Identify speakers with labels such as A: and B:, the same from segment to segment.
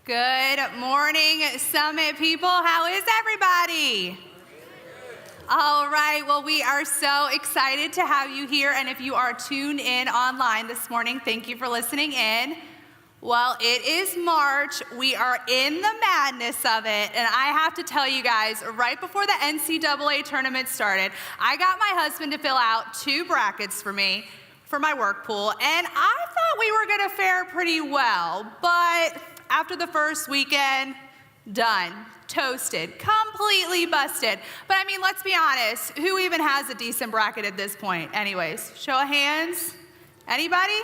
A: Good morning, Summit people. How is everybody? All right, well, we are so excited to have you here. And if you are tuned in online this morning, thank you for listening in. Well, it is March. We are in the madness of it. And I have to tell you guys, right before the NCAA tournament started, I got my husband to fill out 2 brackets for me for my work pool. And I thought we were going to fare pretty well. But after the first weekend, done, toasted, completely busted. But I mean, let's be honest, who even has a decent bracket at this point? Anyways, show of hands, anybody?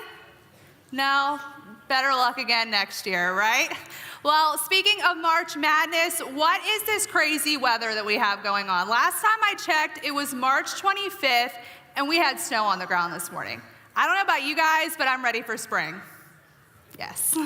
A: No? Better luck again next year, right? Well, speaking of March Madness, what is this crazy weather that we have going on? Last time I checked, it was March 25th, and we had snow on the ground this morning. I don't know about you guys, but I'm ready for spring. Yes.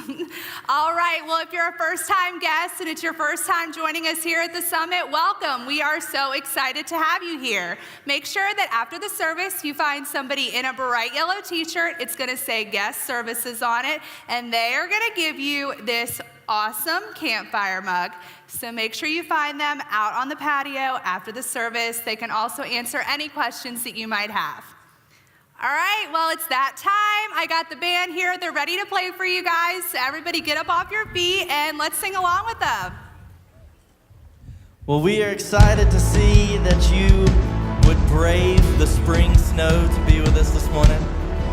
A: All right, well, if you're a first-time guest and it's your first time joining us here at the Summit, welcome. We are so excited to have you here. Make sure that after the service, you find somebody in a bright yellow t-shirt. It's gonna say guest services on it, and they are gonna give you this awesome campfire mug. So make sure you find them out on the patio after the service. They can also answer any questions that you might have. All right, well, it's that time. I got the band here. They're ready to play for you guys. So everybody get up off your feet and let's sing along with them.
B: Well, we are excited to see that you would brave the spring snow to be with us this morning.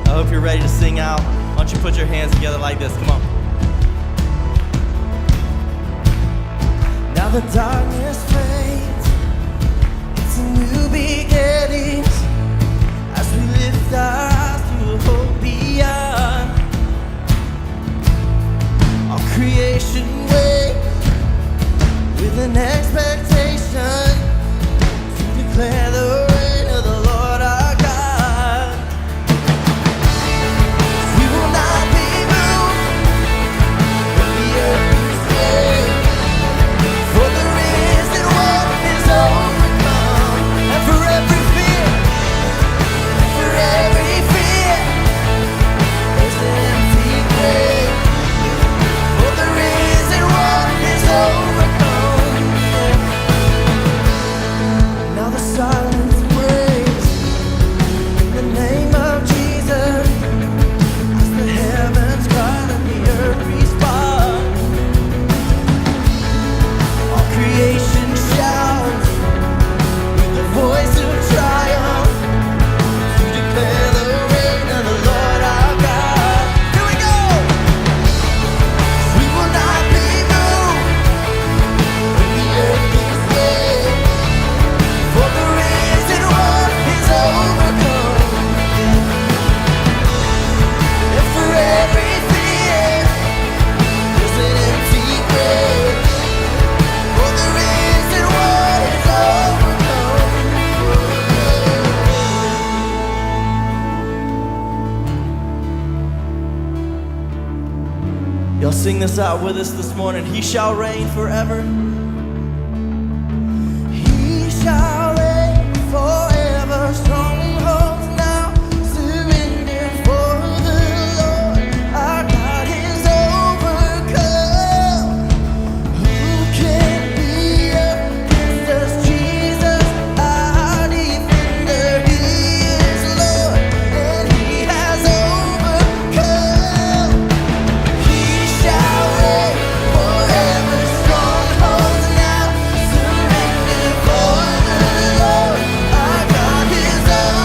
B: I hope you're ready to sing out. Why don't you put your hands together like this? Come on. Now the darkness fades. It's a new beginning. As we lift our eyes to a hope beyond, all creation waits with an expectation to declare the reign of the Lord our God. We will not be moved when the earth is swayed, for the risen one is overcome, and for every there's an empty grave, for the risen one is overcome. Now the silence breaks in the name of Jesus, as the heavens cry and the earth responds. All creation shouts with the voice of triumph to declare the reign of the Lord our God. Here we go! We will not be moved when the earth is swayed, for the risen one is overcome. And for every fear, there's an empty grave, for the risen one is overcome. Y'all sing this out with us this morning. He shall reign forever. He shall reign forever. Strongholds now surrender for the Lord. Our God is overcome. Who can be against us? Jesus, our defender. He is Lord, and He has overcome. He shall reign forever. Strongholds now surrender for the Lord. Our God is overcome.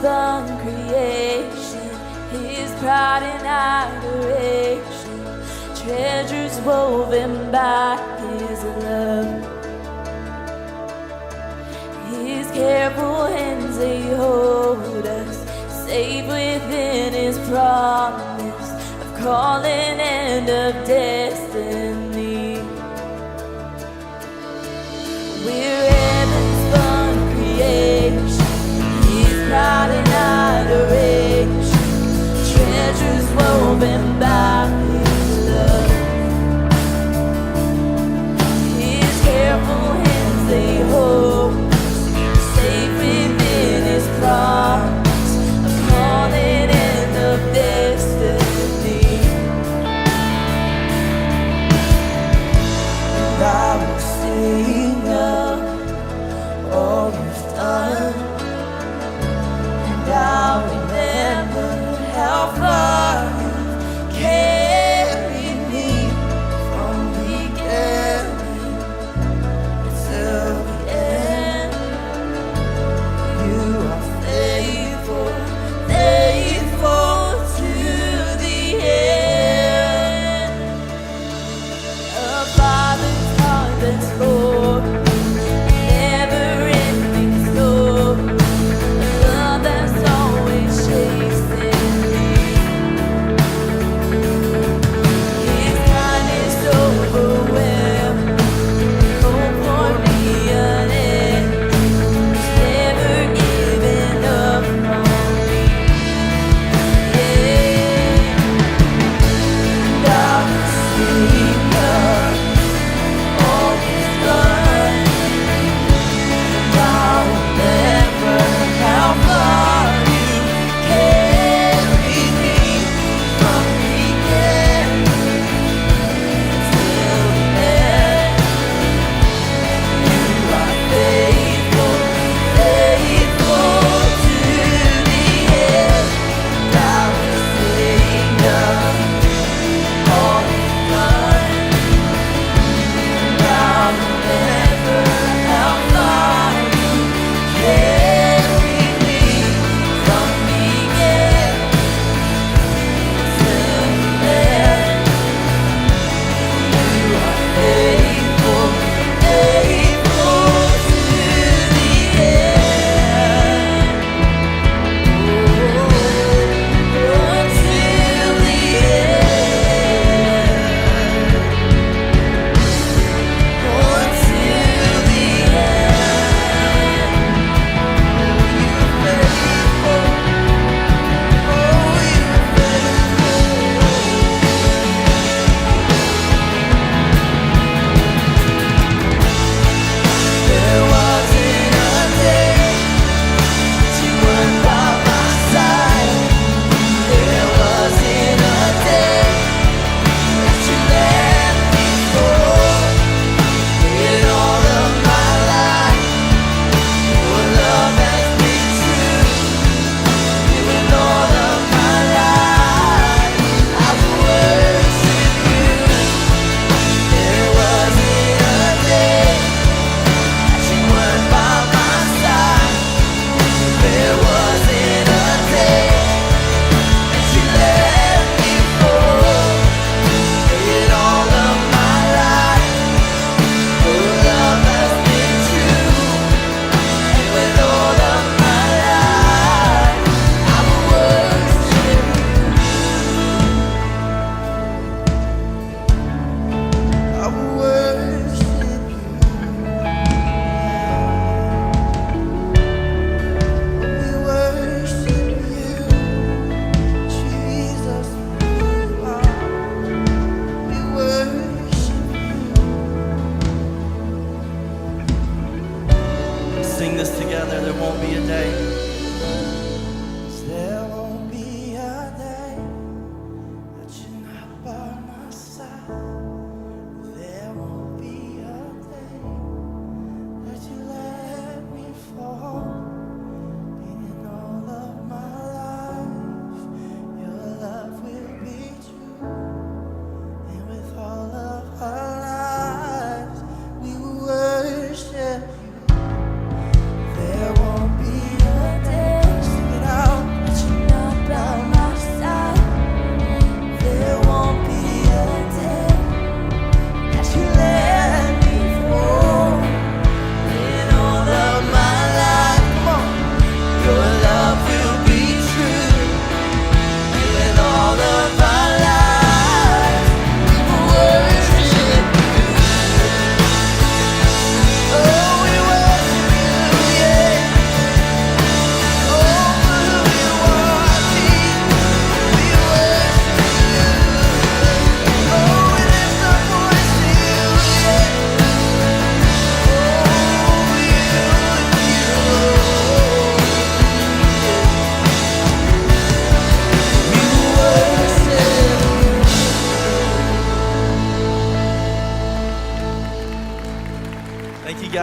C: spun creation, His pride and adoration, treasures woven by His love. His careful hands, they hold us safe within His promise of calling and of destiny. We're heaven's spun creation, His pride and adoration, treasures woven by His love. His careful hands, they hold safe within His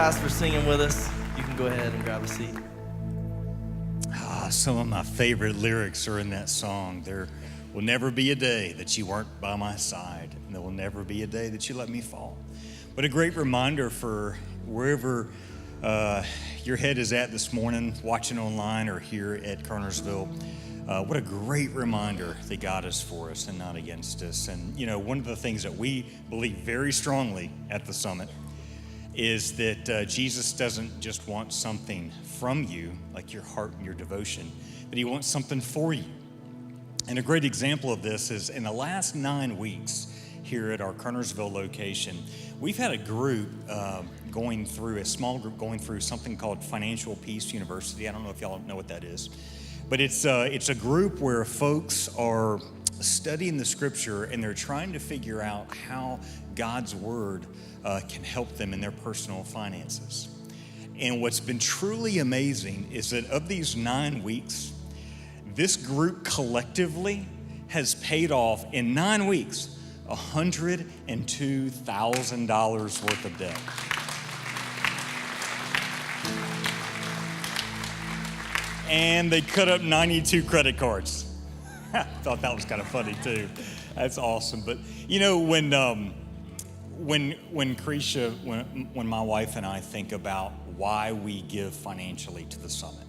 D: guys for singing with us. You can go ahead and grab a seat.
E: Some of my favorite lyrics are in that song. There will never be a day that you weren't by my side, and there will never be a day that you let me fall. What a great reminder for wherever your head is at this morning, watching online or here at Kernersville. What a great reminder that God is for us and not against us. And, you know, one of the things that we believe very strongly at the summit is that Jesus doesn't just want something from you, like your heart and your devotion, but he wants something for you. And a great example of this is in the last 9 weeks here at our Kernersville location, we've had a group a small group going through something called Financial Peace University. I don't know if y'all know what that is, but it's a group where folks are studying the scripture and they're trying to figure out how God's word can help them in their personal finances. And what's been truly amazing is that of these 9 weeks, this group collectively has paid off in 9 weeks $102,000 worth of debt. And they cut up 92 credit cards. I thought that was kind of funny too. That's awesome. But you know, when Krisha, when my wife and I think about why we give financially to the summit,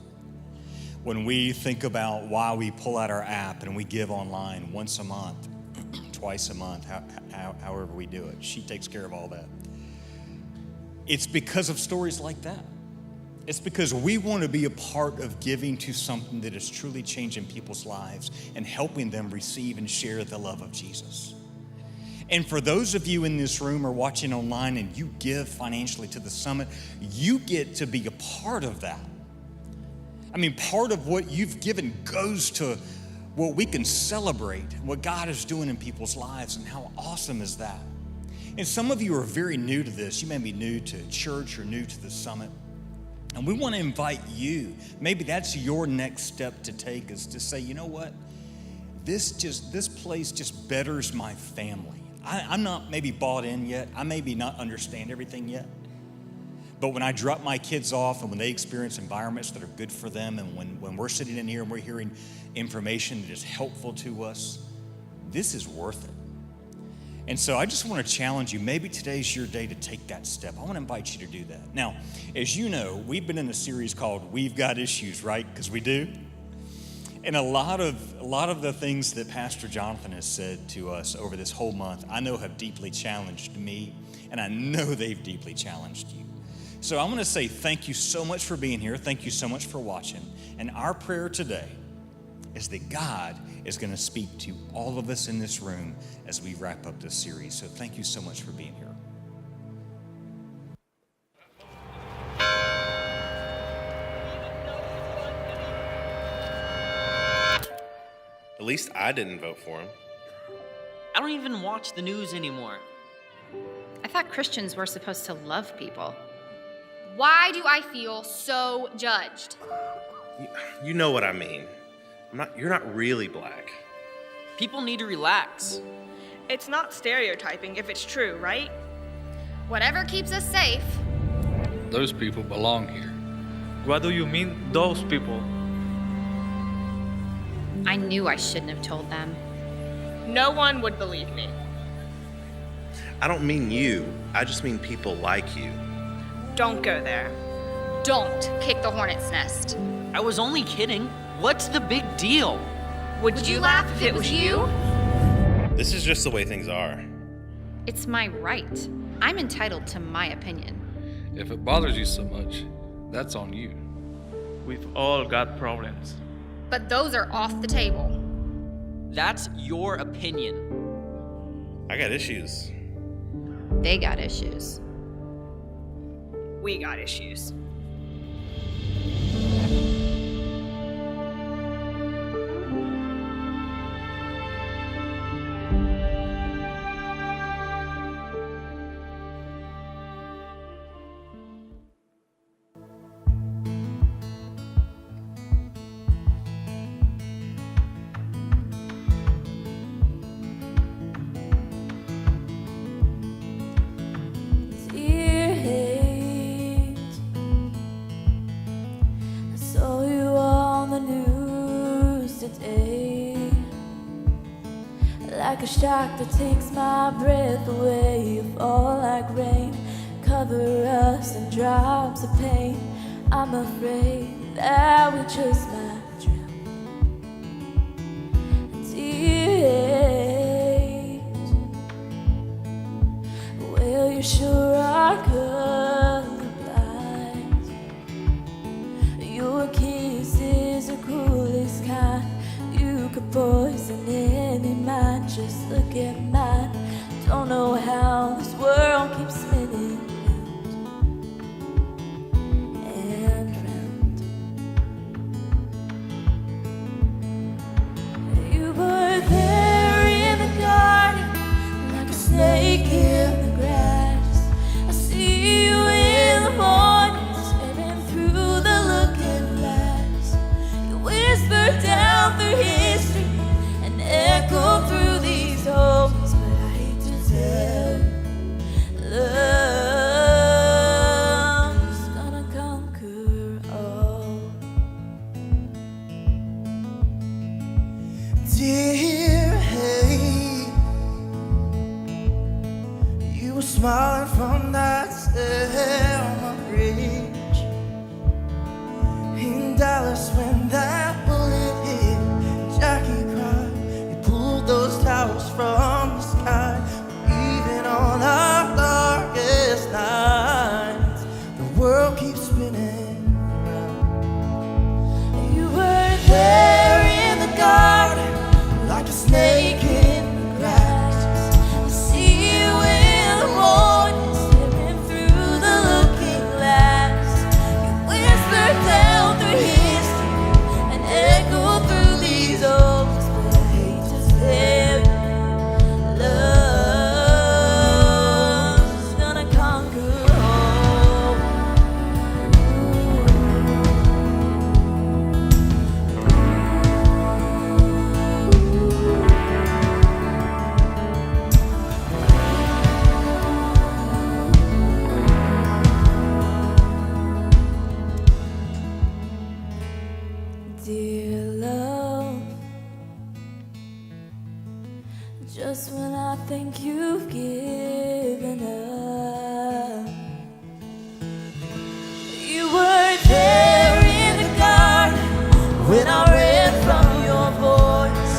E: when we think about why we pull out our app and we give online once a month, twice a month, however we do it, she takes care of all that. It's because of stories like that. It's because we want to be a part of giving to something that is truly changing people's lives and helping them receive and share the love of Jesus. And for those of you in this room or watching online and you give financially to the summit, you get to be a part of that. I mean, part of what you've given goes to what we can celebrate, what God is doing in people's lives, and how awesome is that? And some of you are very new to this. You may be new to church or new to the summit. And we want to invite you, maybe that's your next step to take, is to say, you know what? This place just betters my family. I'm not maybe bought in yet. I maybe not understand everything yet. But when I drop my kids off and when they experience environments that are good for them, and when we're sitting in here and we're hearing information that is helpful to us, this is worth it. And so I just want to challenge you. Maybe today's your day to take that step. I want to invite you to do that. Now, as you know, we've been in a series called We've Got Issues, right? Because we do. And a lot of the things that Pastor Jonathan has said to us over this whole month, I know have deeply challenged me, and I know they've deeply challenged you. So I want to say thank you so much for being here. Thank you so much for watching. And our prayer today is that God is going to speak to all of us in this room as we wrap up this series. So thank you so much for being here.
F: At least I didn't vote for him.
G: I don't even watch the news anymore.
H: I thought Christians were supposed to love people.
I: Why do I feel so judged?
F: You know what I mean. You're not really black.
G: People need to relax.
J: It's not stereotyping if it's true, right?
I: Whatever keeps us safe.
K: Those people belong here.
D: What do you mean, those people?
H: I knew I shouldn't have told them.
J: No one would believe me.
F: I don't mean you. I just mean people like you.
J: Don't go there.
I: Don't kick the hornet's nest.
G: I was only kidding. What's the big deal?
J: Would you laugh if it was you?
F: This is just the way things are.
H: It's my right. I'm entitled to my opinion.
K: If it bothers you so much, that's on you.
D: We've all got problems.
I: But those are off the table.
G: That's your opinion.
F: I got issues.
H: They got issues.
J: We got issues.
C: Dear Hate, like a shock that takes my breath away. You fall like rain, cover us in drops of pain. I'm afraid that we just might drown. Tears, well, you sure are colorblind. Your kisses are coolest kind. You could poison any mind. Just look at mine. Don't know how this world keeps spinning round and round. You were there in the garden, like a snake in the grass. I see you in the morning, staring through the looking glass. You whisper down through history and echo through these homes, but I hate to tell you, love's gonna conquer all.
B: Dear, hey, you were smiling from that Selma bridge in Dallas when that bullet hit. Jackie cried. You pulled those towers from the sky. Even on our darkest nights, the world keeps spinning around.
C: You were there in the garden,
B: Like a snake in the grass.
C: I see you in the morning, staring through the looking glass. You whisper down through history and echo through these oaks, but I hate to tell you, love's gonna conquer all. Dear love, just when I think you've given up, you were there in the garden when I ran from your voice.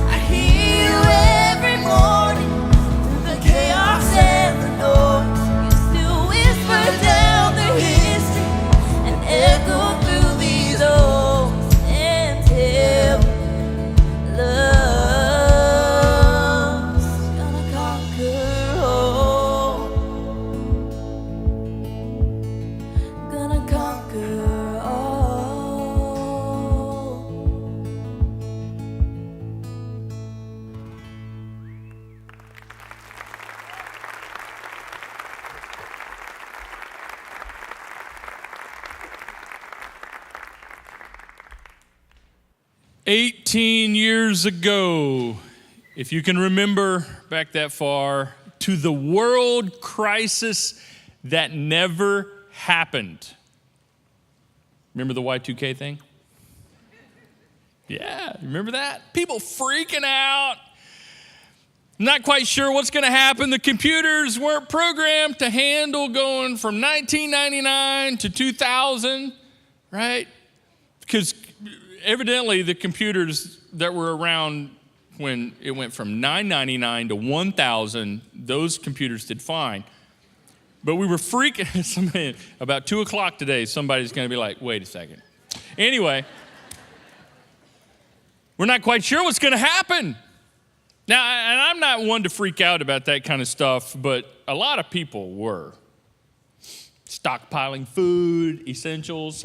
C: I hear you every morning through the chaos and the noise. You still whisper down the history and echo through these oaks and tell me love's gonna conquer all. Gonna conquer all.
L: "18 years ago, if you can remember back that far, to the world crisis that never happened." Remember the Y2K thing? Yeah, remember that? People freaking out. Not quite sure what's going to happen. The computers weren't programmed to handle going from 1999 to 2000, right? Because evidently the computers that were around when it went from $9.99 to $1,000, those computers did fine. But we were freaking, about 2 o'clock today, somebody's going to be like, wait a second. Anyway, we're not quite sure what's going to happen. Now, and I'm not one to freak out about that kind of stuff, but a lot of people were. Stockpiling food, essentials,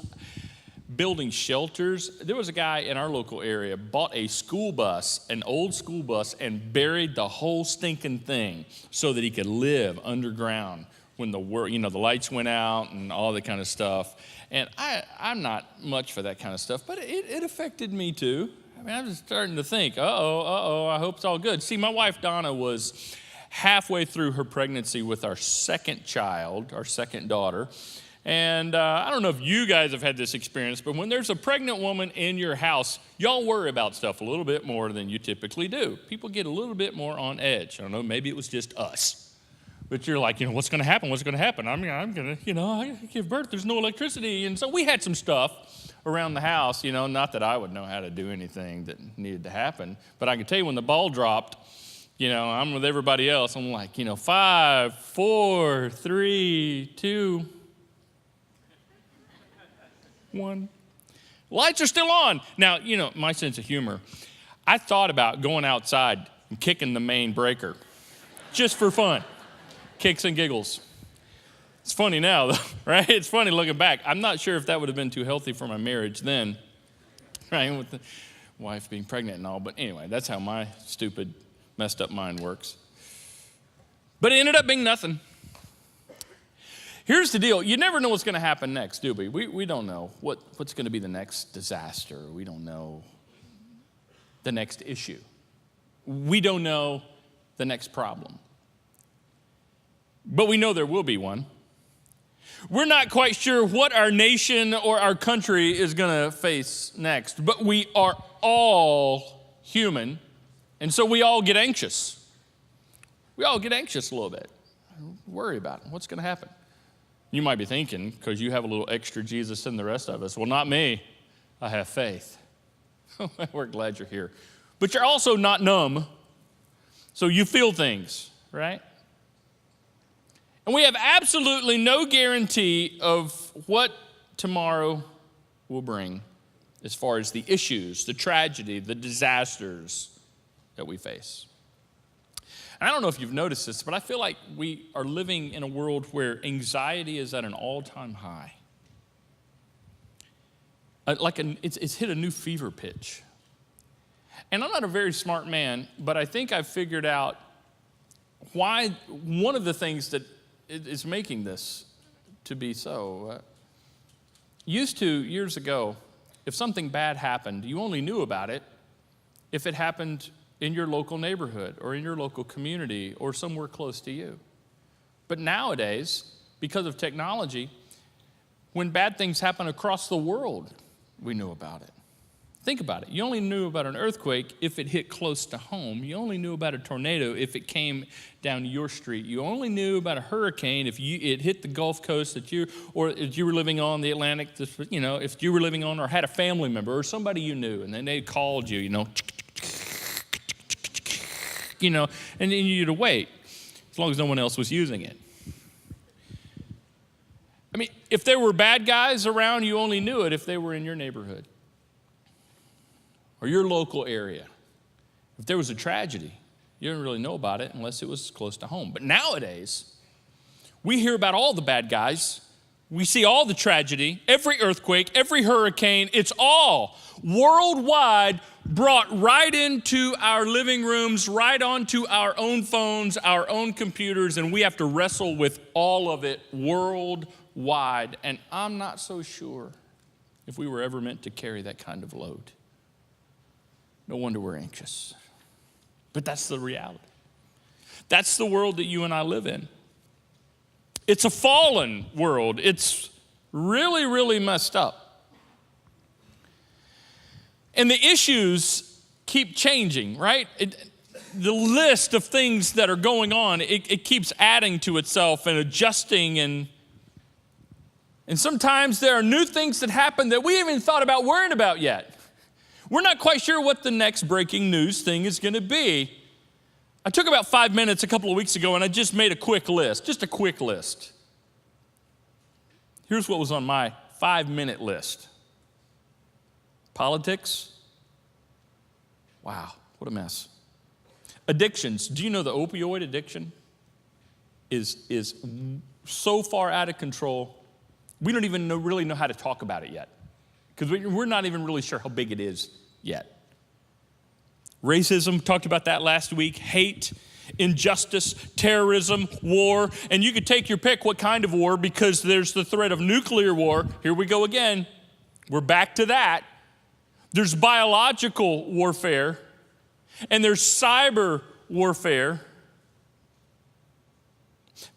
L: building shelters. There was a guy in our local area, bought a school bus, an old school bus, and buried the whole stinking thing so that he could live underground when the lights went out and all that kind of stuff. And I'm not much for that kind of stuff, but it affected me too. I mean, I was starting to think, I hope it's all good. See, my wife, Donna, was halfway through her pregnancy with our second child, our second daughter, And I don't know if you guys have had this experience, but when there's a pregnant woman in your house, y'all worry about stuff a little bit more than you typically do. People get a little bit more on edge. I don't know, maybe it was just us. But you're like, what's going to happen? What's going to happen? I'm going to, I give birth. There's no electricity. And so we had some stuff around the house, not that I would know how to do anything that needed to happen. But I can tell you when the ball dropped, I'm with everybody else. I'm like, 5, 4, 3, 2, 1. Lights are still on. Now, my sense of humor, I thought about going outside and kicking the main breaker just for fun. Kicks and giggles. It's funny now, though, right? It's funny looking back. I'm not sure if that would have been too healthy for my marriage then, right? With the wife being pregnant and all. But anyway, that's how my stupid, messed up mind works. But it ended up being nothing. Here's the deal. You never know what's going to happen next, do we? We don't know what's going to be the next disaster. We don't know the next issue. We don't know the next problem. But we know there will be one. We're not quite sure what our nation or our country is going to face next, but we are all human, and so we all get anxious. We all get anxious a little bit. Worry about it. What's going to happen? You might be thinking, because you have a little extra Jesus than the rest of us, well, not me. I have faith. We're glad you're here. But you're also not numb, so you feel things, right? And we have absolutely no guarantee of what tomorrow will bring as far as the issues, the tragedy, the disasters that we face. And I don't know if you've noticed this, but I feel like we are living in a world where anxiety is at an all-time high. It's hit a new fever pitch. And I'm not a very smart man, but I think I've figured out why one of the things that is making this to be so. Years ago, if something bad happened, you only knew about it if it happened in your local neighborhood or in your local community or somewhere close to you. But nowadays, because of technology, when bad things happen across the world, we know about it. Think about it. You only knew about an earthquake if it hit close to home. You only knew about a tornado if it came down your street. You only knew about a hurricane if it hit the Gulf Coast if you were living on the Atlantic, if you were living on or had a family member or somebody you knew, and then they called you, and then you had to wait as long as no one else was using it. I mean, if there were bad guys around, you only knew it if they were in your neighborhood or your local area. If there was a tragedy, you didn't really know about it unless it was close to home. But nowadays, we hear about all the bad guys. We see all the tragedy, every earthquake, every hurricane. It's all worldwide brought right into our living rooms, right onto our own phones, our own computers, and we have to wrestle with all of it worldwide. And I'm not so sure if we were ever meant to carry that kind of load. No wonder we're anxious. But that's the reality. That's the world that you and I live in. It's a fallen world. It's really, really messed up. And the issues keep changing, right? The list of things that are going on, it keeps adding to itself and adjusting. And sometimes there are new things that happen that we haven't thought about worrying about yet. We're not quite sure what the next breaking news thing is going to be. I took about 5 minutes a couple of weeks ago and I just made a quick list, just a quick list. Here's what was on my 5-minute list. Politics. Wow, what a mess. Addictions. Do you know the opioid addiction is so far out of control, we don't even really know how to talk about it yet. Because we're not even really sure how big it is yet. Racism, talked about that last week. Hate, injustice, terrorism, war. And you could take your pick what kind of war, because there's the threat of nuclear war. Here we go again. We're back to that. There's biological warfare. And there's cyber warfare.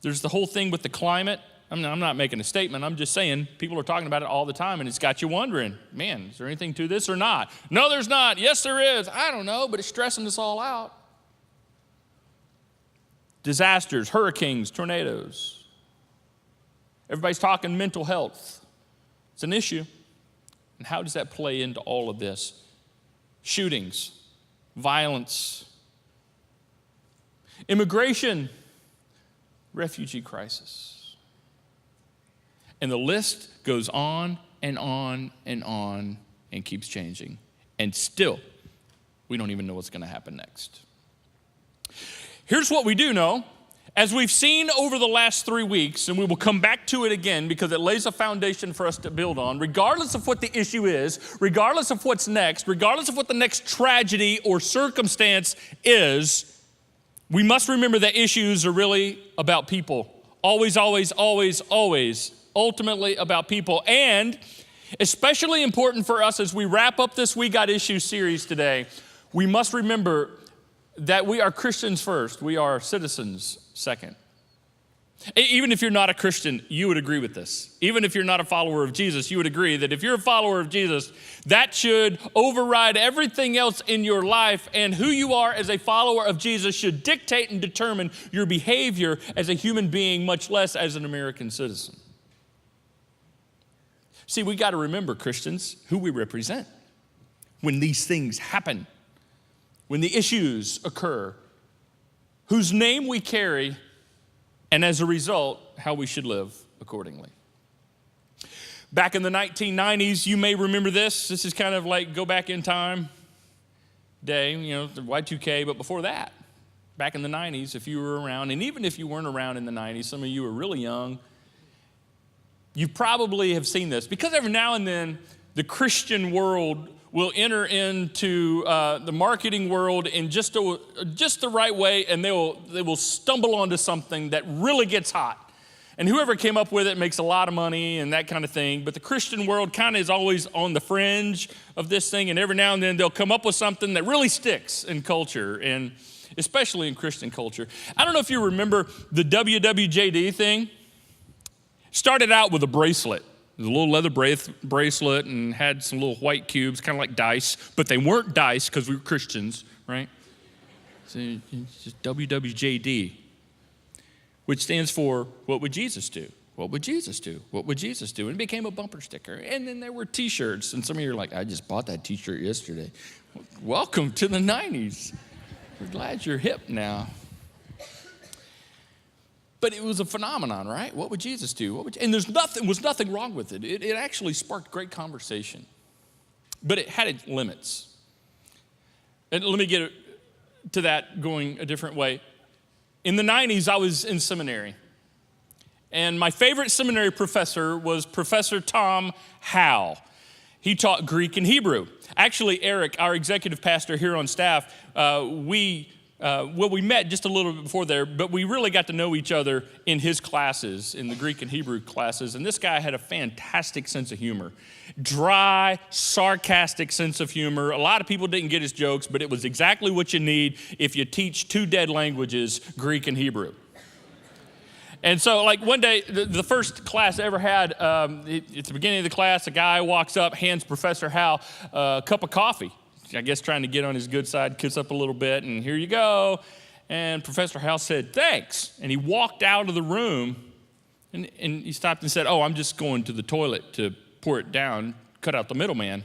L: There's the whole thing with the climate I'm not making a statement. I'm just saying people are talking about it all the time, and it's got you wondering, man, is there anything to this or not? No, there's not. Yes, there is. I don't know, but it's stressing us all out. Disasters, hurricanes, tornadoes. Everybody's talking mental health. It's an issue. And how does that play into all of this? Shootings, violence, immigration, refugee crisis. And the list goes on and on and on and keeps changing. And still, we don't even know what's going to happen next. Here's what we do know. As we've seen over the last 3 weeks, and we will come back to it again because it lays a foundation for us to build on, regardless of what the issue is, regardless of what's next, regardless of what the next tragedy or circumstance is, we must remember that issues are really about people. Always, always, always, always, ultimately about people. And especially important for us as we wrap up this We Got Issues series today, we must remember that we are Christians first. We are citizens second. Even if you're not a Christian, you would agree with this. Even if you're not a follower of Jesus, you would agree that if you're a follower of Jesus, that should override everything else in your life, and who you are as a follower of Jesus should dictate and determine your behavior as a human being, much less as an American citizen. See, we got to remember, Christians, who we represent when these things happen. When the issues occur, whose name we carry, and as a result, how we should live accordingly. Back in the 1990s, you may remember this. This is kind of like go back in time day, the Y2K, but before that, back in the 90s, if you were around, and even if you weren't around in the 90s, some of you were really young, you probably have seen this, because every now and then, the Christian world will enter into the marketing world in just the right way, and they will stumble onto something that really gets hot. And whoever came up with it makes a lot of money and that kind of thing. But the Christian world kind of is always on the fringe of this thing, and every now and then they'll come up with something that really sticks in culture, and especially in Christian culture. I don't know if you remember the WWJD thing. Started out with a bracelet. It was a little leather bracelet and had some little white cubes, kind of like dice, but they weren't dice because we were Christians, right? So it's just WWJD, which stands for, what would Jesus do? What would Jesus do? What would Jesus do? And it became a bumper sticker. And then there were t-shirts, and some of you are like, I just bought that t-shirt yesterday. Welcome to the 90s. We're glad you're hip now. But it was a phenomenon, right? What would Jesus do? And was nothing wrong with it. It actually sparked great conversation. But it had its limits. And let me get to that going a different way. In the 90s, I was in seminary. And my favorite seminary professor was Professor Tom Howe. He taught Greek and Hebrew. Actually, Eric, our executive pastor here on staff, we met just a little bit before there, but we really got to know each other in his classes, in the Greek and Hebrew classes. And this guy had a fantastic sense of humor. Dry, sarcastic sense of humor. A lot of people didn't get his jokes, but it was exactly what you need if you teach two dead languages, Greek and Hebrew. And so, like, one day, the first class I ever had, at the beginning of the class, a guy walks up, hands Professor Howe a cup of coffee. I guess trying to get on his good side, kiss up a little bit, and here you go. And Professor Howe said, thanks. And he walked out of the room, and he stopped and said, I'm just going to the toilet to pour it down, cut out the middleman,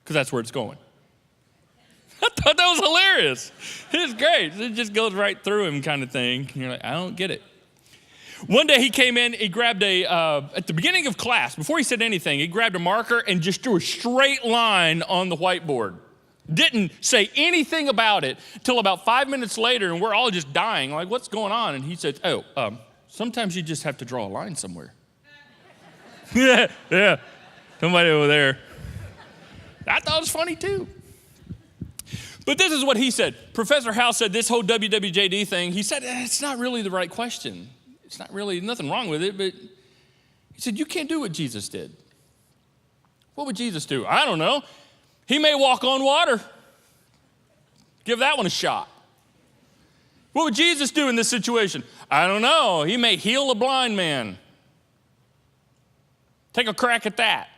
L: because that's where it's going. I thought that was hilarious. It's great. It just goes right through him kind of thing. And you're like, I don't get it. One day he came in, he grabbed at the beginning of class, before he said anything, he grabbed a marker and just drew a straight line on the whiteboard. Didn't say anything about it till about 5 minutes later, and we're all just dying, like, what's going on? And he said, sometimes you just have to draw a line somewhere. yeah, somebody over there. I thought it was funny too. But this is what he said. Professor Howe said this whole WWJD thing, he said, it's not really the right question. It's not really, nothing wrong with it, but he said, you can't do what Jesus did. What would Jesus do? I don't know. He may walk on water. Give that one a shot. What would Jesus do in this situation? I don't know. He may heal a blind man. Take a crack at that.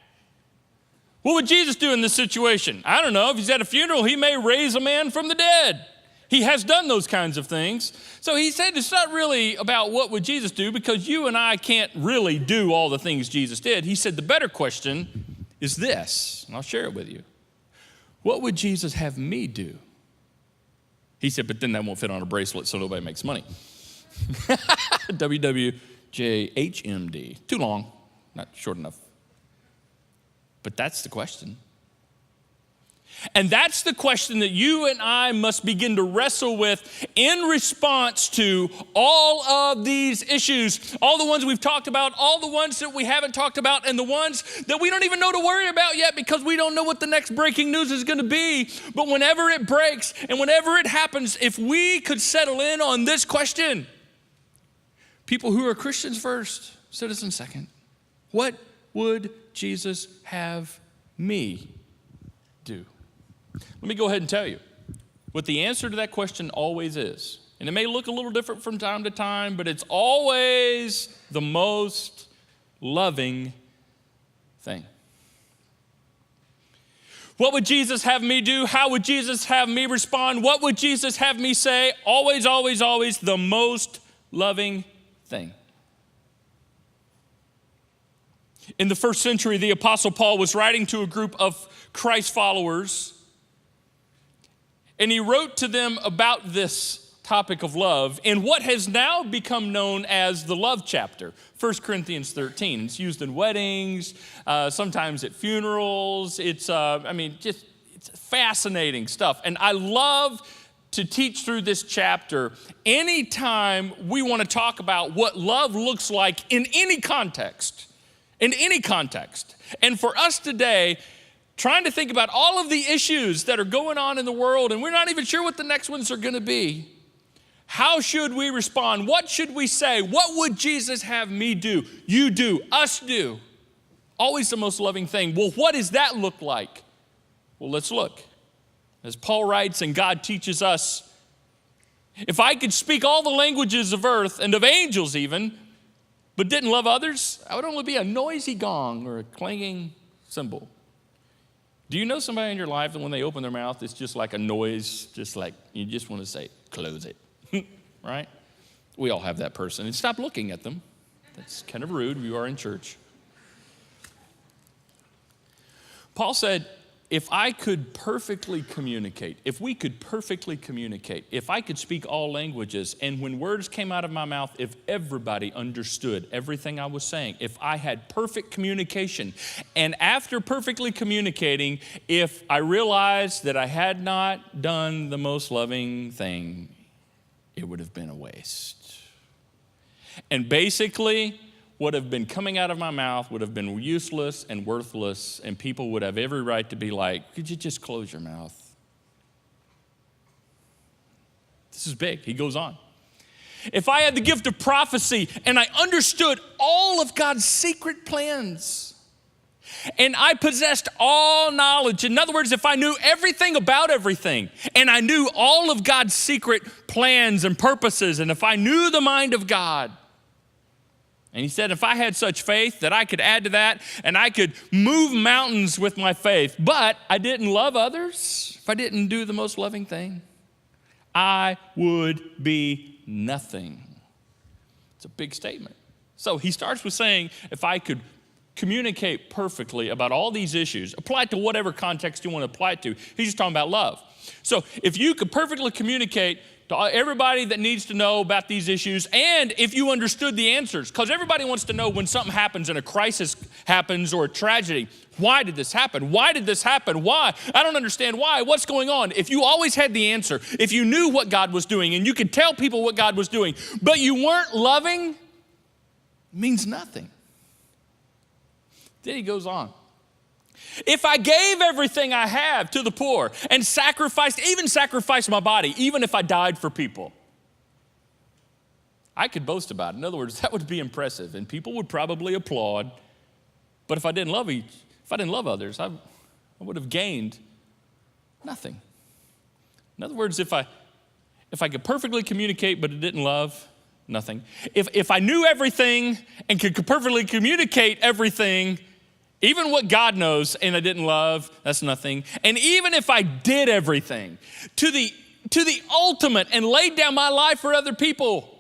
L: What would Jesus do in this situation? I don't know. If he's at a funeral, he may raise a man from the dead. He has done those kinds of things. So he said it's not really about what would Jesus do, because you and I can't really do all the things Jesus did. He said the better question is this, and I'll share it with you. What would Jesus have me do? He said, but then that won't fit on a bracelet so nobody makes money. WWJHMD. Too long, not short enough. But that's the question. And that's the question that you and I must begin to wrestle with in response to all of these issues, all the ones we've talked about, all the ones that we haven't talked about, and the ones that we don't even know to worry about yet because we don't know what the next breaking news is going to be. But whenever it breaks and whenever it happens, if we could settle in on this question, people who are Christians first, citizens second, what would Jesus have me do? Let me go ahead and tell you what the answer to that question always is. And it may look a little different from time to time, but it's always the most loving thing. What would Jesus have me do? How would Jesus have me respond? What would Jesus have me say? Always, always, always the most loving thing. In the first century, the Apostle Paul was writing to a group of Christ followers, and he wrote to them about this topic of love in what has now become known as the love chapter, 1 Corinthians 13. It's used in weddings, sometimes at funerals. It's fascinating stuff. And I love to teach through this chapter anytime we want to talk about what love looks like in any context. In any context. And for us today, trying to think about all of the issues that are going on in the world, and we're not even sure what the next ones are going to be. How should we respond? What should we say? What would Jesus have me do? You do, us do. Always the most loving thing. Well, what does that look like? Well, let's look. As Paul writes and God teaches us, if I could speak all the languages of earth and of angels even, but didn't love others, I would only be a noisy gong or a clanging cymbal. Do you know somebody in your life that when they open their mouth, it's just like a noise, just like you just want to say, close it, right? We all have that person. And stop looking at them. That's kind of rude. You are in church. Paul said, if I could perfectly communicate, if we could perfectly communicate, if I could speak all languages, and when words came out of my mouth, if everybody understood everything I was saying, if I had perfect communication, and after perfectly communicating, if I realized that I had not done the most loving thing, it would have been a waste. And basically, what have been coming out of my mouth would have been useless and worthless, and people would have every right to be like, could you just close your mouth? This is big. He goes on. If I had the gift of prophecy and I understood all of God's secret plans, and I possessed all knowledge, in other words, if I knew everything about everything, and I knew all of God's secret plans and purposes, and if I knew the mind of God, and he said, if I had such faith that I could add to that and I could move mountains with my faith, but I didn't love others, if I didn't do the most loving thing, I would be nothing. It's a big statement. So he starts with saying, if I could communicate perfectly about all these issues, apply it to whatever context you want to apply it to. He's just talking about love. So if you could perfectly communicate to everybody that needs to know about these issues, and if you understood the answers, because everybody wants to know when something happens and a crisis happens or a tragedy, why did this happen? Why did this happen? Why? I don't understand why. What's going on? If you always had the answer, if you knew what God was doing and you could tell people what God was doing, but you weren't loving, it means nothing. Then he goes on. If I gave everything I have to the poor and even sacrificed my body, even if I died for people, I could boast about it. In other words, that would be impressive, and people would probably applaud. But if I didn't love others, I would have gained nothing. In other words, if I could perfectly communicate but it didn't love, Nothing. If I knew everything and could perfectly communicate everything, even what God knows, and I didn't love, that's nothing. And even if I did everything to the ultimate and laid down my life for other people,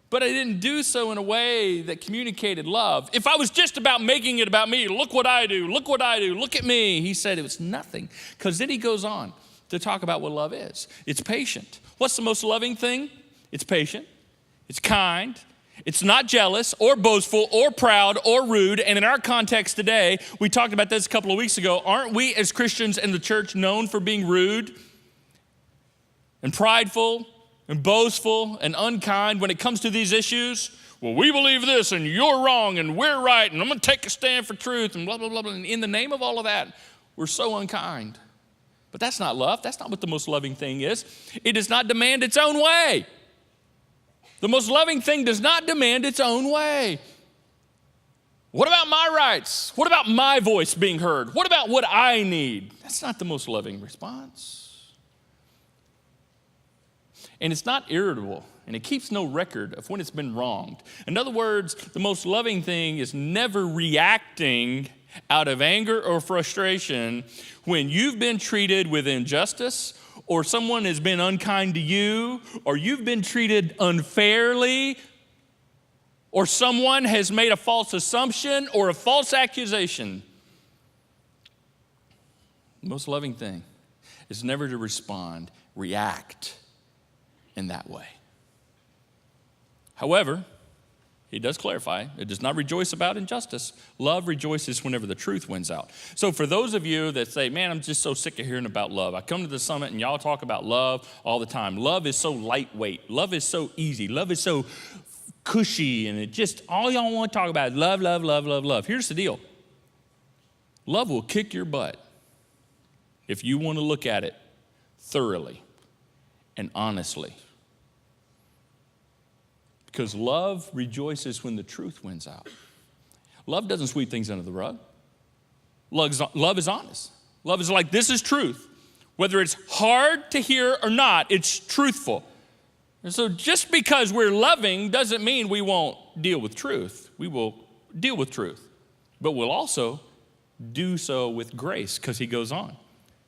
L: but I didn't do so in a way that communicated love. If I was just about making it about me, look what I do, look what I do, look at me. He said it was nothing. Because then he goes on to talk about what love is. It's patient. What's the most loving thing? It's patient. It's kind. It's not jealous or boastful or proud or rude. And in our context today, we talked about this a couple of weeks ago. Aren't we as Christians in the church known for being rude and prideful and boastful and unkind when it comes to these issues? Well, we believe this and you're wrong and we're right and I'm going to take a stand for truth and blah, blah, blah, blah. And in the name of all of that, we're so unkind. But that's not love. That's not what the most loving thing is. It does not demand its own way. The most loving thing does not demand its own way. What about my rights? What about my voice being heard? What about what I need? That's not the most loving response. And it's not irritable, and it keeps no record of when it's been wronged. In other words, the most loving thing is never reacting out of anger or frustration when you've been treated with injustice, or someone has been unkind to you, or you've been treated unfairly, or someone has made a false assumption or a false accusation. The most loving thing is never to respond, react in that way. However, he does clarify, it does not rejoice about injustice. Love rejoices whenever the truth wins out. So for those of you that say, man, I'm just so sick of hearing about love. I come to the summit and y'all talk about love all the time. Love is so lightweight. Love is so easy. Love is so cushy. And it just, all y'all want to talk about is love, love, love, love, love. Here's the deal. Love will kick your butt if you want to look at it thoroughly and honestly. Because love rejoices when the truth wins out. Love doesn't sweep things under the rug. Love is honest. Love is like, this is truth. Whether it's hard to hear or not, it's truthful. And so just because we're loving doesn't mean we won't deal with truth. We will deal with truth. But we'll also do so with grace, because he goes on.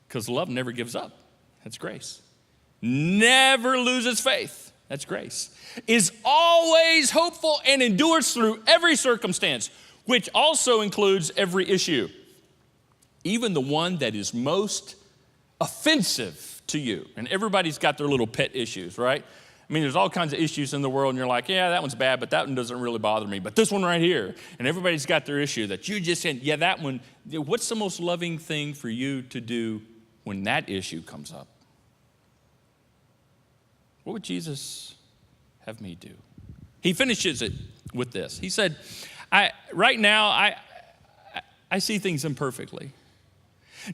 L: Because love never gives up. That's grace. Never loses faith. That's grace. Is always hopeful and endures through every circumstance, which also includes every issue, even the one that is most offensive to you. And everybody's got their little pet issues, right? I mean, there's all kinds of issues in the world, and you're like, yeah, that one's bad, but that one doesn't really bother me. But this one right here, and everybody's got their issue that you just said, yeah, that one. What's the most loving thing for you to do when that issue comes up? What would Jesus have me do? He finishes it with this. He said, right now, I see things imperfectly.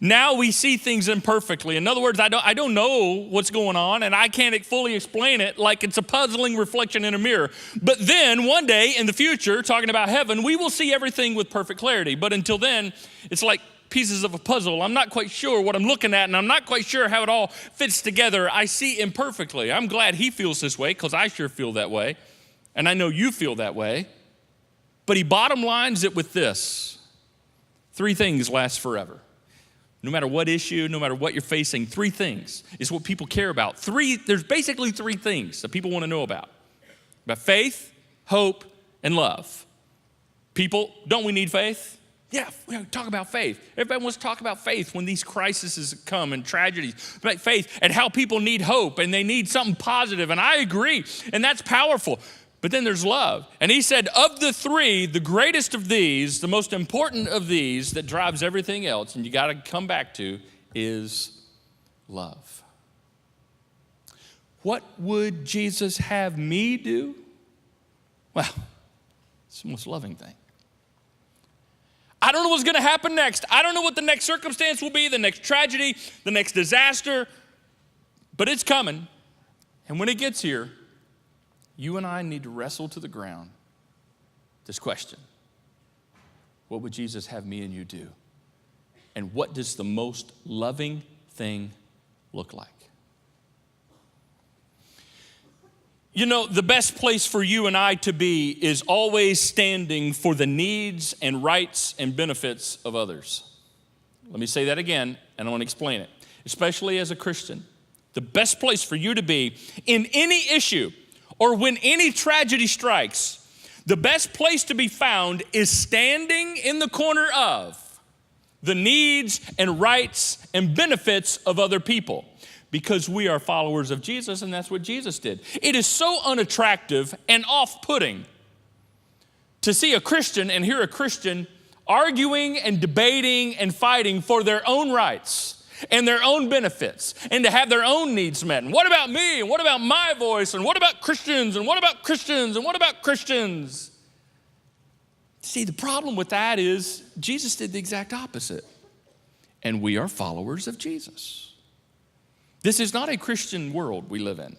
L: Now we see things imperfectly. In other words, I don't know what's going on, and I can't fully explain it like it's a puzzling reflection in a mirror. But then one day in the future, talking about heaven, we will see everything with perfect clarity. But until then, it's like pieces of a puzzle. I'm not quite sure what I'm looking at, and I'm not quite sure how it all fits together. I see imperfectly. I'm glad he feels this way, because I sure feel that way, and I know you feel that way. But he bottom lines it with this. 3 things last forever. No matter what issue, no matter what you're facing, 3 things is what people care about. There's basically 3 things that people want to know about faith, hope, and love. People, don't we need faith? Yeah, we talk about faith. Everybody wants to talk about faith when these crises come and tragedies. About faith and how people need hope and they need something positive. And I agree, and that's powerful. But then there's love. And he said, of the 3, the greatest of these, the most important of these that drives everything else, and you got to come back to, is love. What would Jesus have me do? Well, it's the most loving thing. I don't know what's going to happen next. I don't know what the next circumstance will be, the next tragedy, the next disaster, but it's coming. And when it gets here, you and I need to wrestle to the ground this question. What would Jesus have me and you do? And what does the most loving thing look like? You know, the best place for you and I to be is always standing for the needs and rights and benefits of others. Let me say that again, and I want to explain it. Especially as a Christian, the best place for you to be in any issue or when any tragedy strikes, the best place to be found is standing in the corner of the needs and rights and benefits of other people, because we are followers of Jesus, and that's what Jesus did. It is so unattractive and off-putting to see a Christian and hear a Christian arguing and debating and fighting for their own rights and their own benefits and to have their own needs met. And what about me? And what about my voice? And what about Christians? And what about Christians? And what about Christians? See, the problem with that is Jesus did the exact opposite. And we are followers of Jesus. This is not a Christian world we live in.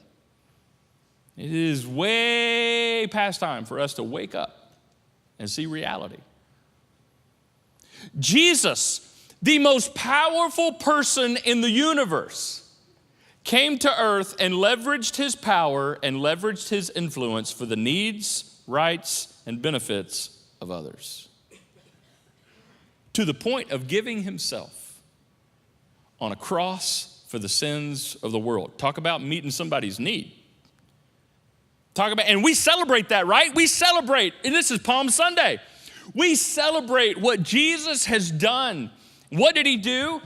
L: It is way past time for us to wake up and see reality. Jesus, the most powerful person in the universe, came to earth and leveraged his power and leveraged his influence for the needs, rights, and benefits of others, to the point of giving himself on a cross for the sins of the world. Talk about meeting somebody's need. And we celebrate that, right? We celebrate, and this is Palm Sunday. We celebrate what Jesus has done. What did he do?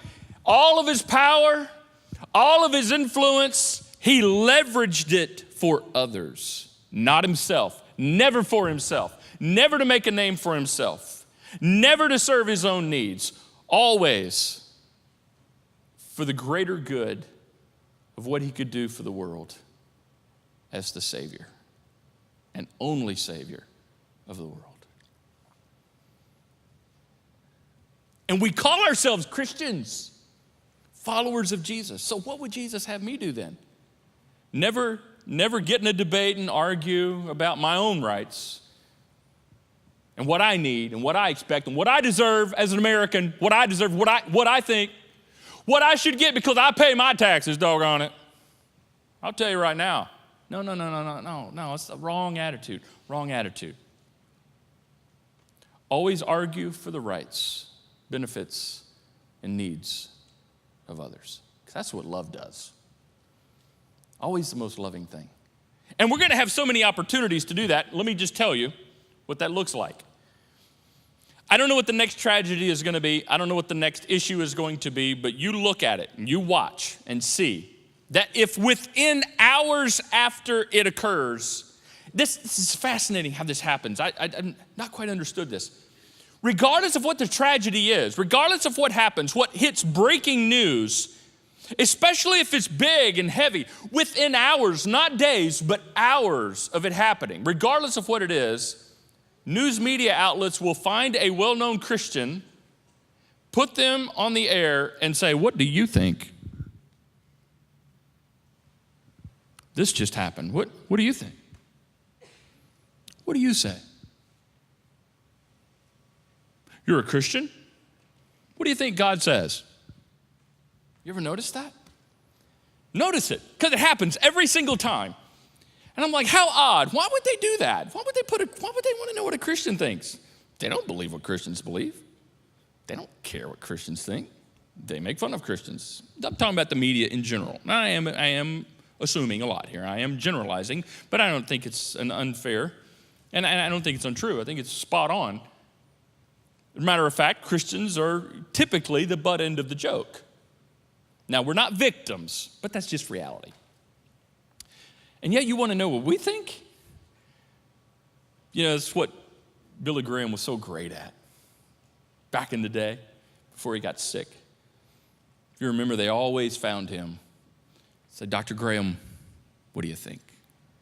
L: All of his power, all of his influence, he leveraged it for others, not himself, never for himself, never to make a name for himself, never to serve his own needs, always for the greater good of what he could do for the world as the Savior and only Savior of the world. And we call ourselves Christians, followers of Jesus. So what would Jesus have me do then? Never get in a debate and argue about my own rights and what I need and what I expect and what I deserve as an American, what I deserve, what I think, what I should get because I pay my taxes, doggone it. I'll tell you right now. No, it's the wrong attitude, wrong attitude. Always argue for the rights, benefits, and needs of others. Because that's what love does. Always the most loving thing. And we're going to have so many opportunities to do that. Let me just tell you what that looks like. I don't know what the next tragedy is going to be. I don't know what the next issue is going to be, but you look at it and you watch and see that if within hours after it occurs, this is fascinating how this happens. I've not quite understood this. Regardless of what the tragedy is, regardless of what happens, what hits breaking news, especially if it's big and heavy, within hours, not days, but hours of it happening, regardless of what it is, news media outlets will find a well-known Christian, put them on the air, and say, "What do you think? This just happened. What do you think? What do you say? You're a Christian? What do you think God says?" You ever notice that? Notice it, because it happens every single time. And I'm like, how odd. Why would they do that? Why would they want to know what a Christian thinks? They don't believe what Christians believe. They don't care what Christians think. They make fun of Christians. I'm talking about the media in general. Now, I am assuming a lot here. I am generalizing, but I don't think it's an unfair, and I don't think it's untrue. I think it's spot on. As a matter of fact, Christians are typically the butt end of the joke. Now, we're not victims, but that's just reality. And yet you want to know what we think? You know, it's what Billy Graham was so great at back in the day before he got sick. If you remember, they always found him. Said, "Dr. Graham, what do you think?"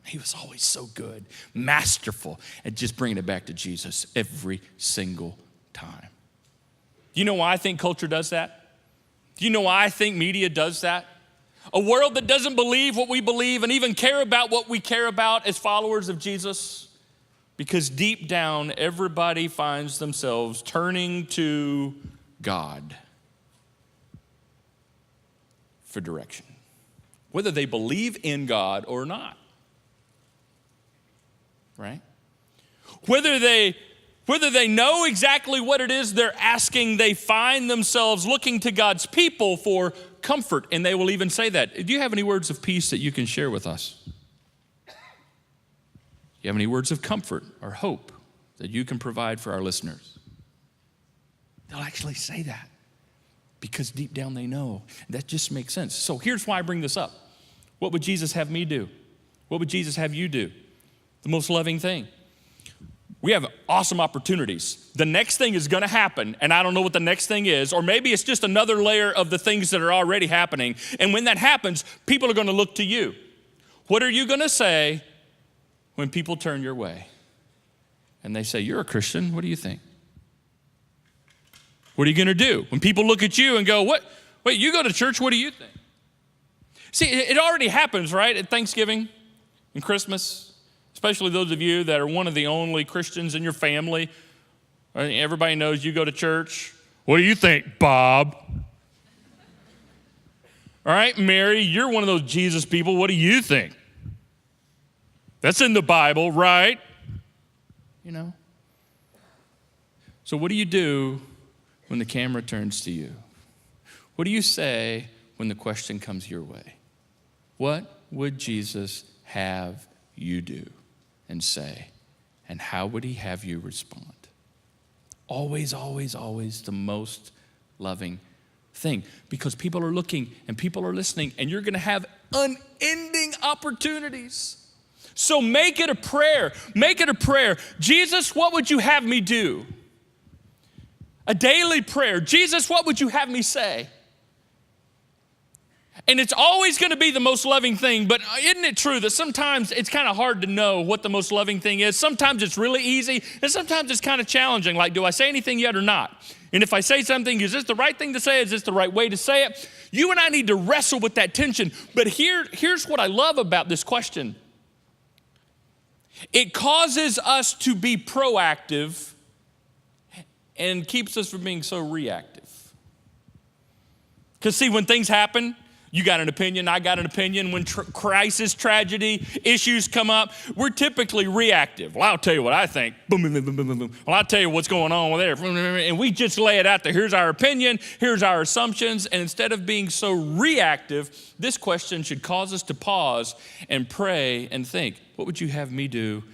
L: He was always so good, masterful at just bringing it back to Jesus every single time. Do you know why I think culture does that? Do you know why I think media does that? A world that doesn't believe what we believe and even care about what we care about as followers of Jesus, because deep down, everybody finds themselves turning to God for direction, whether they believe in God or not. right? Whether they know exactly what it is they're asking, they find themselves looking to God's people for comfort, and they will even say that. Do you have any words of peace that you can share with us? Do you have any words of comfort or hope that you can provide for our listeners? They'll actually say that because deep down they know. That just makes sense. So here's why I bring this up. What would Jesus have me do? What would Jesus have you do? The most loving thing. We have awesome opportunities. The next thing is going to happen, and I don't know what the next thing is, or maybe it's just another layer of the things that are already happening. And when that happens, people are going to look to you. What are you going to say when people turn your way? And they say, you're a Christian, what do you think? What are you going to do? When people look at you and go, what? Wait, you go to church, what do you think? See, it already happens, right, at Thanksgiving and Christmas. Especially those of you that are one of the only Christians in your family. Everybody knows you go to church. What do you think, Bob? All right, Mary, you're one of those Jesus people. What do you think? That's in the Bible, right? You know. So what do you do when the camera turns to you? What do you say when the question comes your way? What would Jesus have you do and say? And how would he have you respond? Always, always, always the most loving thing. Because people are looking and people are listening, and you're going to have unending opportunities. So make it a prayer. Make it a prayer. Jesus, what would you have me do? A daily prayer. Jesus, what would you have me say? And it's always going to be the most loving thing, but isn't it true that sometimes it's kind of hard to know what the most loving thing is? Sometimes it's really easy, and sometimes it's kind of challenging, like, do I say anything yet or not? And if I say something, is this the right thing to say? Is this the right way to say it? You and I need to wrestle with that tension. But here's what I love about this question. It causes us to be proactive and keeps us from being so reactive. Because see, when things happen, you got an opinion, I got an opinion. When crisis, tragedy, issues come up, we're typically reactive. Well, I'll tell you what I think. Boom, boom, boom, boom, boom, boom. Well, I'll tell you what's going on with there. And we just lay it out there. Here's our opinion. Here's our assumptions. And instead of being so reactive, this question should cause us to pause and pray and think, what would you have me do?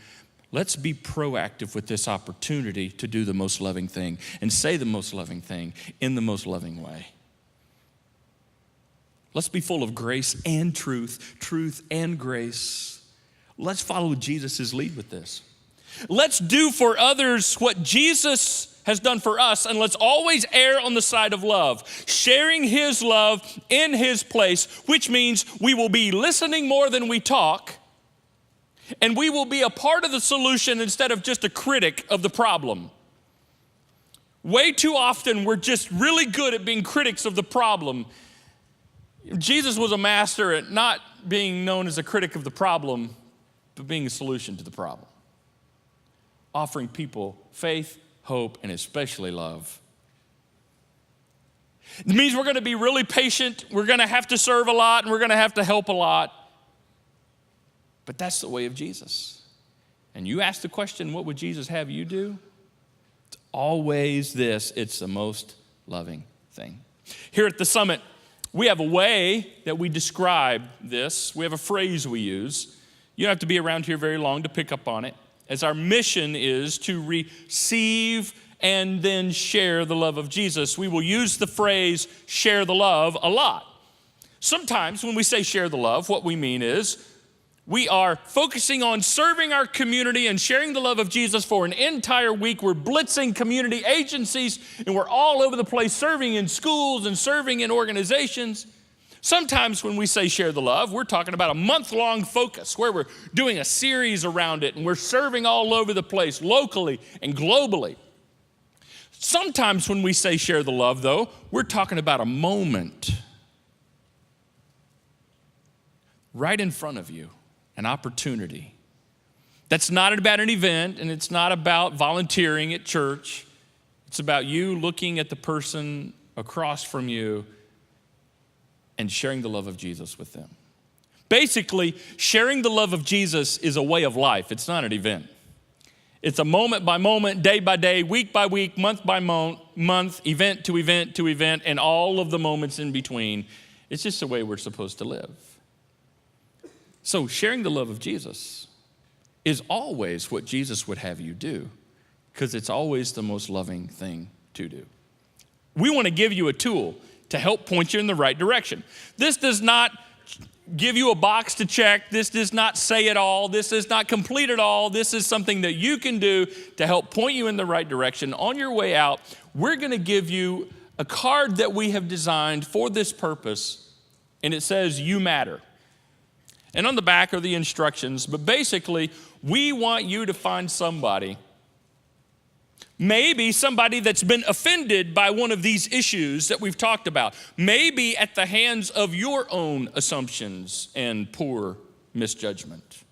L: Let's be proactive with this opportunity to do the most loving thing and say the most loving thing in the most loving way. Let's be full of grace and truth, truth and grace. Let's follow Jesus' lead with this. Let's do for others what Jesus has done for us, and let's always err on the side of love, sharing his love in his place, which means we will be listening more than we talk, and we will be a part of the solution instead of just a critic of the problem. Way too often, we're just really good at being critics of the problem. Jesus was a master at not being known as a critic of the problem, but being a solution to the problem. Offering people faith, hope, and especially love. It means we're going to be really patient, we're going to have to serve a lot, and we're going to have to help a lot. But that's the way of Jesus. And you ask the question, what would Jesus have you do? It's always this. It's the most loving thing. Here at the summit, we have a way that we describe this. We have a phrase we use. You don't have to be around here very long to pick up on it. As our mission is to receive and then share the love of Jesus, we will use the phrase share the love a lot. Sometimes when we say share the love, what we mean is we are focusing on serving our community and sharing the love of Jesus for an entire week. We're blitzing community agencies, and we're all over the place serving in schools and serving in organizations. Sometimes when we say share the love, we're talking about a month-long focus where we're doing a series around it, and we're serving all over the place, locally and globally. Sometimes when we say share the love, though, we're talking about a moment right in front of you. An opportunity. That's not about an event, and it's not about volunteering at church. It's about you looking at the person across from you and sharing the love of Jesus with them. Basically, sharing the love of Jesus is a way of life. It's not an event. It's a moment by moment, day by day, week by week, month by month, event to event to event, and all of the moments in between. It's just the way we're supposed to live. So sharing the love of Jesus is always what Jesus would have you do, because it's always the most loving thing to do. We want to give you a tool to help point you in the right direction. This does not give you a box to check. This does not say it all. This does not complete it all. This is something that you can do to help point you in the right direction. On your way out, we're going to give you a card that we have designed for this purpose, and it says, "You matter." And on the back are the instructions, but basically, we want you to find somebody, maybe somebody that's been offended by one of these issues that we've talked about, maybe at the hands of your own assumptions and poor misjudgment.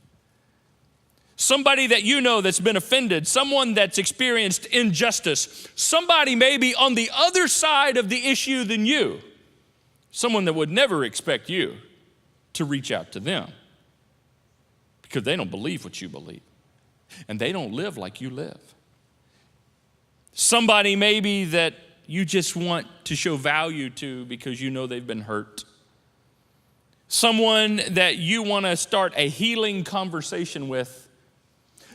L: Somebody that you know that's been offended, someone that's experienced injustice, somebody maybe on the other side of the issue than you, someone that would never expect you to reach out to them because they don't believe what you believe and they don't live like you live. Somebody maybe that you just want to show value to because you know they've been hurt. Someone that you want to start a healing conversation with.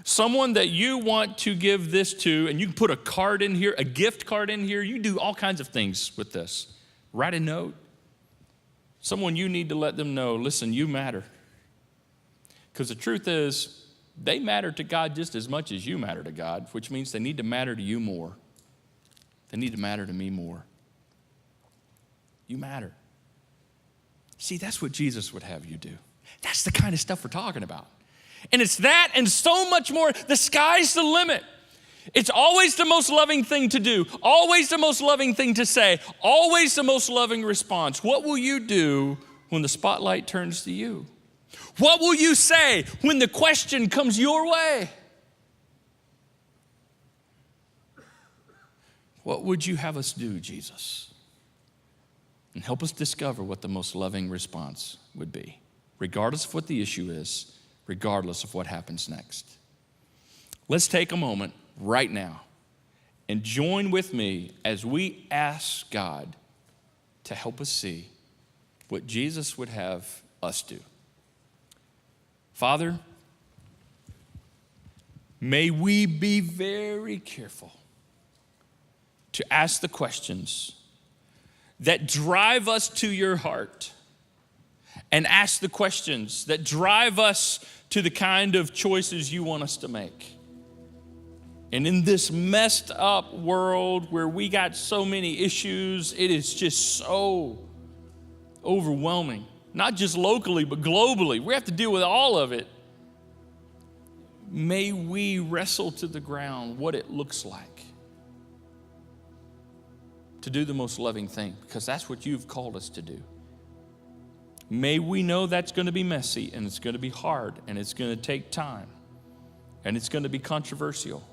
L: Someone that you want to give this to, and you can put a card in here, a gift card in here. You do all kinds of things with this. Write a note. Someone you need to let them know, listen, you matter. Because the truth is, they matter to God just as much as you matter to God, which means they need to matter to you more. They need to matter to me more. You matter. See, that's what Jesus would have you do. That's the kind of stuff we're talking about. And it's that and so much more. The sky's the limit. It's always the most loving thing to do, always the most loving thing to say, always the most loving response. What will you do when the spotlight turns to you? What will you say when the question comes your way? What would you have us do, Jesus? And help us discover what the most loving response would be, regardless of what the issue is, regardless of what happens next. Let's take a moment right now and join with me as we ask God to help us see what Jesus would have us do. Father, may we be very careful to ask the questions that drive us to your heart and ask the questions that drive us to the kind of choices you want us to make. And in this messed up world where we got so many issues, it is just so overwhelming. Not just locally, but globally. We have to deal with all of it. May we wrestle to the ground what it looks like to do the most loving thing, because that's what you've called us to do. May we know that's going to be messy, and it's going to be hard, and it's going to take time, and it's going to be controversial.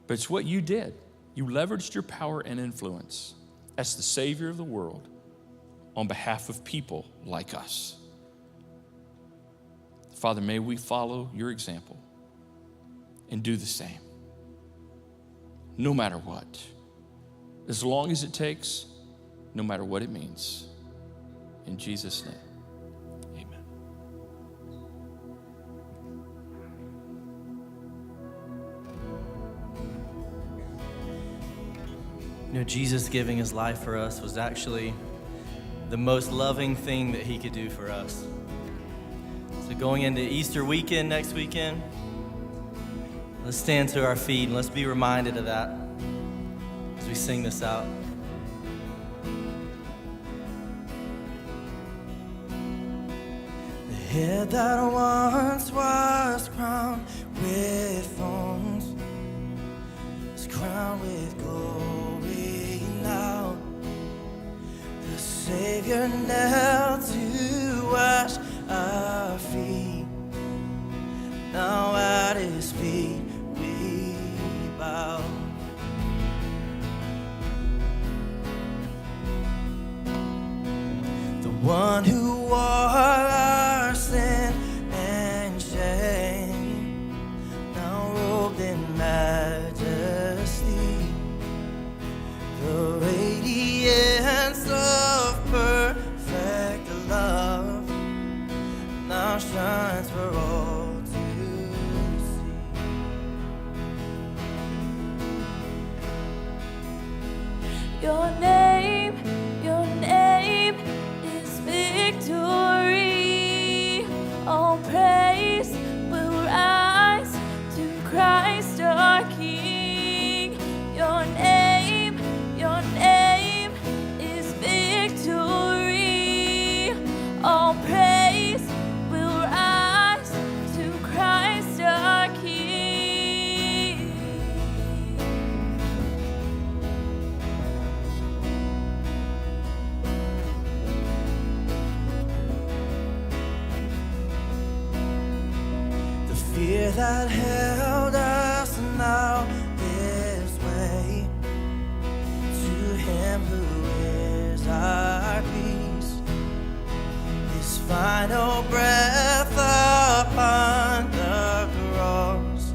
L: But it's what you did. You leveraged your power and influence as the Savior of the world on behalf of people like us. Father, may we follow your example and do the same. No matter what. As long as it takes, no matter what it means. In Jesus' name, amen.
M: You know, Jesus giving his life for us was actually the most loving thing that he could do for us. So going into Easter weekend next weekend, let's stand to our feet and let's be reminded of that as we sing this out.
B: The head that once was crowned with thorns is crowned with glory now. The Savior knelt to wash our feet. Now at his feet we bow. The one who wore our sin and shame, now robed in majesty, the radiance of perfect love now shines for all to see.
C: Your name is victory. All praise will rise to Christ our King. Your name is victory. All praise will rise to Christ our King.
B: The fear that held us now gives way to Him who is our peace. His final breath upon the cross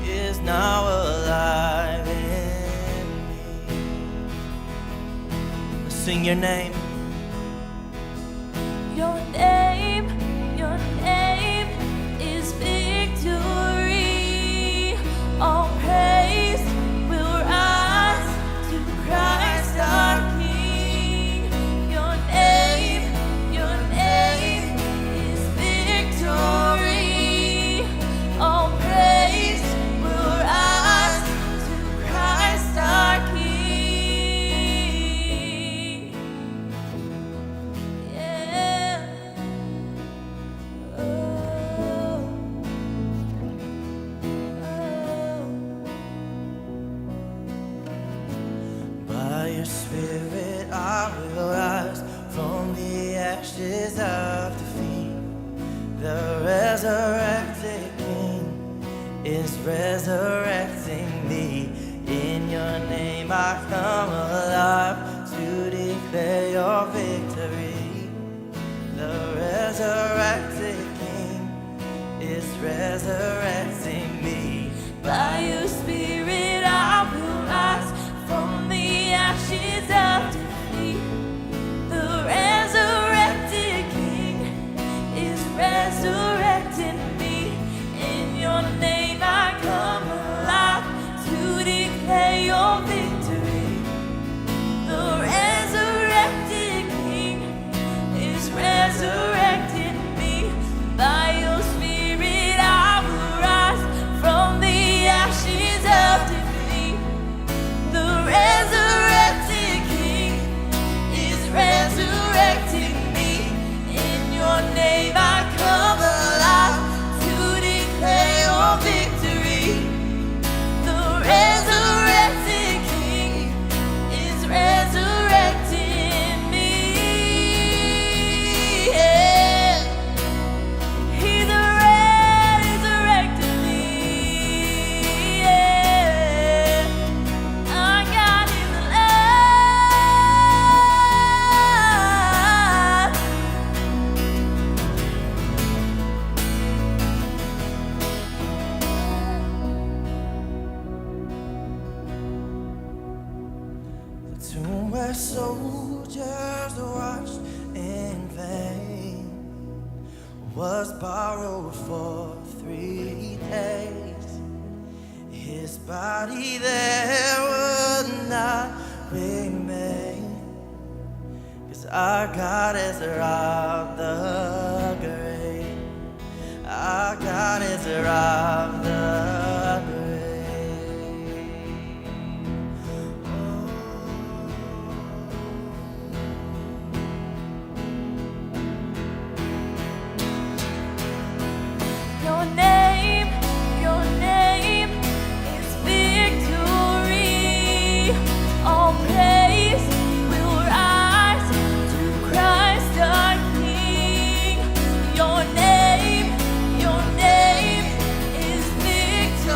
B: is now alive in me. Sing your name.
C: Your name is victory. All praise will rise to Christ our King. Your name is victory. All praise will rise to Christ our King. Yeah.
B: By your Spirit I will rise from the ashes of defeat. The resurrected King is resurrecting me. In your name I come alive to declare your victory. The resurrected King is resurrecting me.
C: By your Spirit I will rise from the ashes of defeat. The resurrected King is resurrecting me. In your name I come alive to declare your victory. The resurrected King is resurrecting me. By your Spirit I will rise from the ashes of defeat. The resurrected King is resurrecting me. In your name I come alive to declare your victory. The resurrected King is resurrecting me. Yeah. He's resurrecting me. Yeah. Our God is alive.
B: The tomb where soldiers watched in vain was borrowed for 3 days. His body there would not remain, 'cause our God has robbed the grave. Our God has robbed the grave.
C: Your name is victory. All praise will rise to Christ our King. Your name is victory.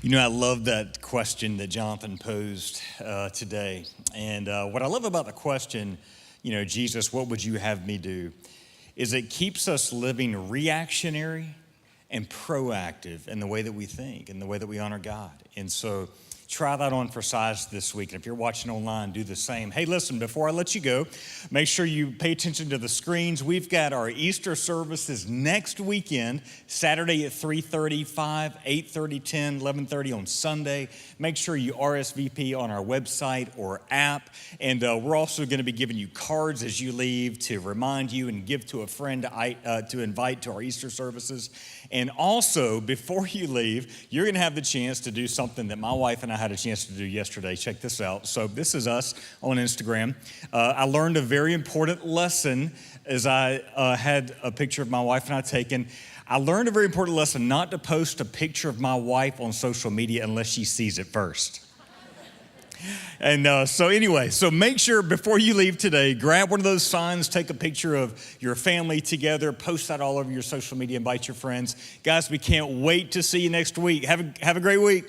E: You know, I love that question that Jonathan posed today. And what I love about the question, you know, Jesus, what would you have me do? Is it keeps us living reactionary and proactive in the way that we think, in the way that we honor God. And so try that on for size this week. And if you're watching online, do the same. Hey, listen, before I let you go, make sure you pay attention to the screens. We've got our Easter services next weekend, Saturday at 3:30, 5, 8:30, 10, 11:30 on Sunday. Make sure you RSVP on our website or app. And we're also going to be giving you cards as you leave to remind you and give to a friend to invite to our Easter services. And also, before you leave, you're going to have the chance to do something that my wife and I had a chance to do yesterday. Check this out. So this is us on Instagram. I learned a very important lesson as I had a picture of my wife and I taken. I learned a very important lesson not to post a picture of my wife on social media unless she sees it first. And so make sure before you leave today, grab one of those signs, take a picture of your family together, post that all over your social media, invite your friends. Guys, we can't wait to see you next week. Have a great week.